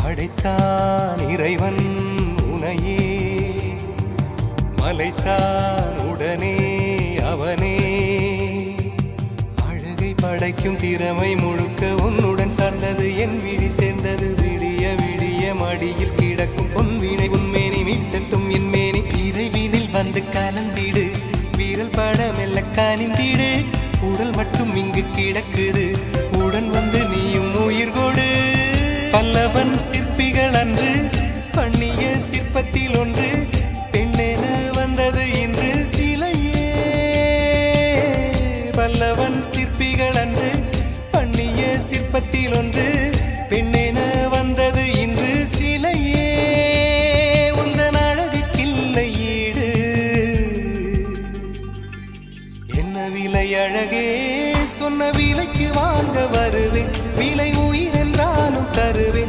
படைத்தான் இறைவன் உனையே, மலைத்தான் உடனே அவனே. அழகை படைக்கும் திறமை முழுக்க உன்னுடன் சார்ந்தது, என் விழி சேர்ந்தது. விடிய விடிய மடியில் கிடக்கும் பொன்வினை உன்மேனி மீட்டட்டும் என் மேனி. இறைவினில் வந்து கலந்திடு, வீரல் பட மெல்ல காணிந்திடு. உடல் மட்டும் இங்கு கிடக்குது, உடன் வந்து நீயும் உயிர் கொடு. பல்லவன் சிற்பிகள் அன்று பண்ணிய சிற்பத்தில் ஒன்று, பெண்ணென வந்தது இன்று சிலையே. பல்லவன் சிற்பிகள் அன்று பண்ணிய சிற்பத்தில் ஒன்று, பெண்ணென வந்தது இன்று சிலையே. உந்தன் அழகுக்கில்லை ஈடு, என்ன விலை அழகே, சொன்ன விலைக்கு வாங்க வருவேன். விலை